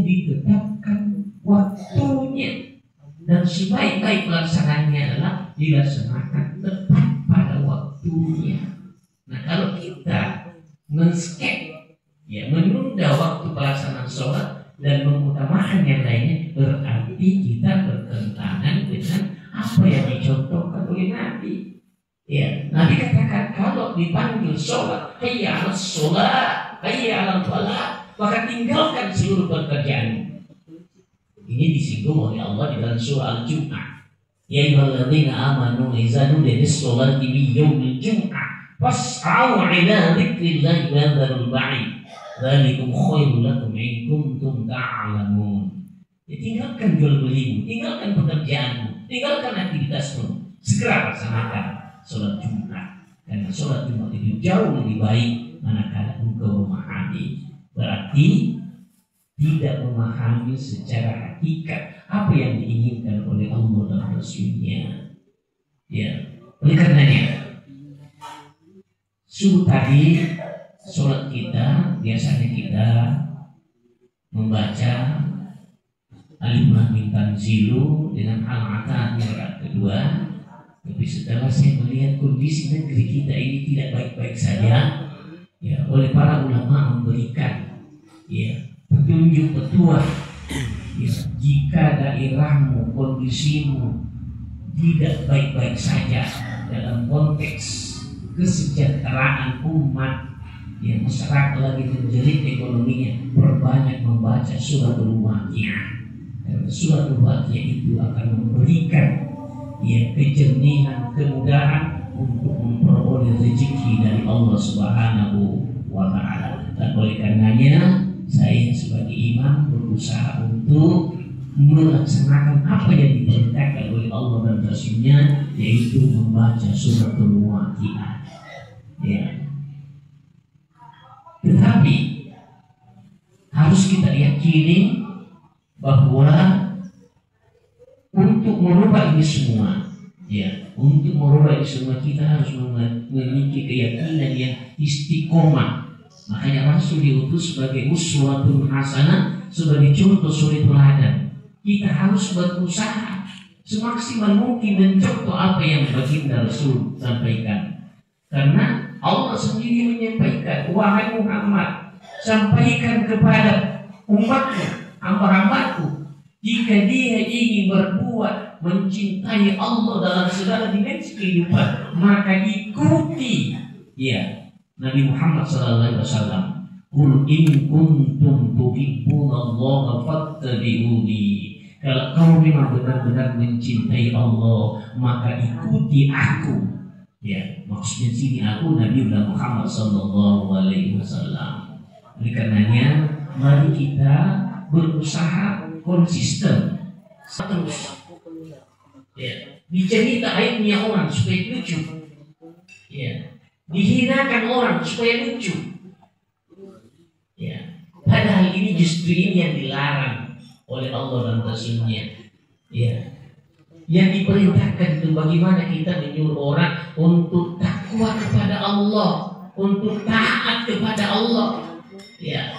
ditetapkan waktunya, dan sebaik-baik pelaksananya adalah dilaksanakan tepat pada waktunya. Nah, kalau kita men-skip, ya, menunda waktu pelaksanaan sholat dan mengutamakan yang lainnya, berarti kita bertentangan dengan apa yang dicontohkan oleh Nabi. Ya, Nabi katakan kalau dipanggil sholat, hayya 'alas sholat, hayya 'alal falah, maka tinggalkan seluruh pekerjaanmu. Ini disinggung oleh Allah di dalam surah Al-Jum'ah. Ya ayyuhalladzina amanu idza nudiya lis-sholati min yaumil jum'ah fas'au 'ila dzikrillahi wa dzarul ba'id. Dzalikum khairul lakum in kuntum ta'lamun. Ya, tinggalkan jual belimu, tinggalkan pekerjaanmu, tinggalkan aktivitasmu. Segera laksanakan sholat Jumat, karena sholat Jumat itu jauh lebih baik manakala engkau memahami. Berarti tidak memahami secara hakikat apa yang diinginkan oleh Allah dan Rasul-Nya. Ya, oleh karenanya subuh tadi sholat kita biasanya kita membaca Alif Lam Mim Tanzilu dengan Al-Ata di rakaat kedua. Tapi setelah saya melihat kondisi negeri kita ini tidak baik-baik saja, ya, oleh para ulama memberikan, ya, petunjuk petua, ya, jika daerahmu, kondisimu tidak baik-baik saja dalam konteks kesejahteraan umat, ya, masyarakat lagi terjerit ekonominya, perbanyak membaca suratul Waqiah. Karena suratul Waqiah itu akan memberikan, ya, kejernihan, kemudahan untuk memperoleh rezeki dari Allah Subhanahu wa Ta'ala. Dan oleh karenanya saya sebagai imam berusaha untuk melaksanakan apa yang diperintahkan oleh Allah dan Rasul-Nya, yaitu membaca suratul Waqiah. Ya. Tetapi harus kita yakini bahwa untuk merubah ini semua, ya, untuk merubah ini semua kita harus memiliki keyakinan yang istiqomah. Makanya Rasul diutus sebagai uswatun hasanah, sebagai contoh suri teladan. Kita harus berusaha semaksimal mungkin mencontoh apa yang baginda Rasul sampaikan. Karena Allah sendiri menyampaikan, wahai Muhammad, sampaikan kepada umatmu, hamba-hambaku, jika dia ingin berbuat mencintai Allah dalam segala dimensi kehidupan, maka ikuti, ya, Nabi Muhammad SAW. Qul in kuntum tuhibbunallaha fattabi'uni. Kalau kamu memang benar-benar mencintai Allah, maka ikuti aku. Ya, maksudnya sini aku Nabi Muhammad SAW. Oleh karenanya, mari kita berusaha konsisten terus. Ya, dicerita aibnya orang supaya lucu. Ya, dihinakan orang supaya lucu. Ya, padahal ini justru ini yang dilarang oleh Allah dan Rasul-Nya. Ya, yang diperintahkan itu bagaimana kita menyuruh orang untuk takwa kepada Allah, untuk taat kepada Allah. Ya,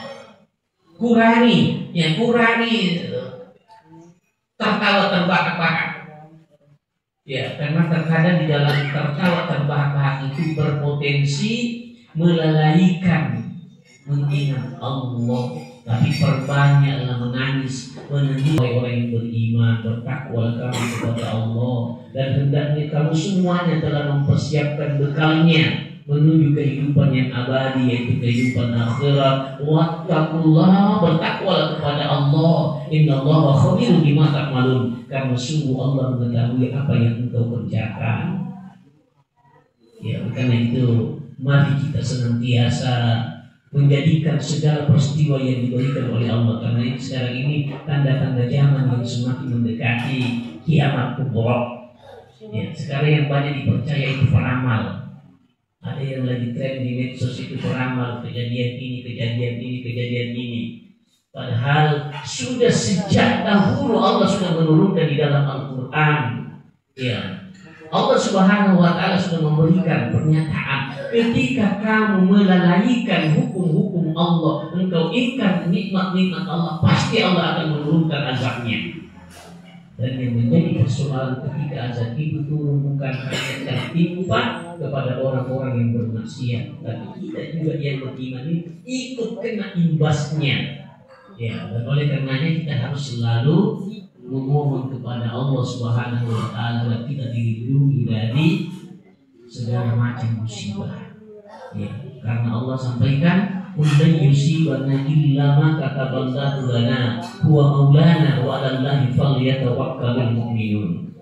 kurangi tertawa terbahak-bahak. Ya, karena terkadang di dalam tertawa terbahak-bahak itu berpotensi melalaikan mengingat Allah. Tapi perbanyaklah menangis, menangis orang yang beriman, bertakwa kamu kepada Allah, dan hendaknya kamu semuanya telah mempersiapkan bekalnya menuju kehidupan yang abadi, yaitu kehidupan akhirat. Wattaqullah, bertakwalah kepada Allah. Innallaha khabirun bima ta'malun, karena sungguh Allah mengetahui apa yang engkau kerjakan. Ya, karena itu mari kita senantiasa menjadikan segala peristiwa yang diberikan oleh Allah, karena sekarang ini tanda-tanda zaman yang semakin mendekati kiamat kubra. Ya, sekarang yang banyak dipercaya itu peramal. Ada yang lagi tren di medsos itu peramal kejadian ini, kejadian ini, kejadian ini. Padahal sudah sejak dahulu Allah sudah menurunkan di dalam Al-Quran. Ya, Allah Subhanahu wa Ta'ala sudah memberikan pernyataan, ketika kamu melalaikan hukum-hukum Allah, engkau ingkar nikmat-nikmat Allah, pasti Allah akan menurunkan azabnya. Dan yang menjadi persoalan ketika azab itu turun bukan hanya timpa kepada orang-orang yang bermaksiat, tapi kita juga yang beriman ini ikut kena imbasnya. Ya, dan oleh karenanya kita harus selalu memohon kepada Allah Subhanahu wa Ta'ala agar kita dilindungi dari segala macam musibah. Ya, karena Allah sampaikan, "Ulan yusibana illa ma kataballahu lana huwa maulana wa 'alallahi falyatawakkalul mu'minun."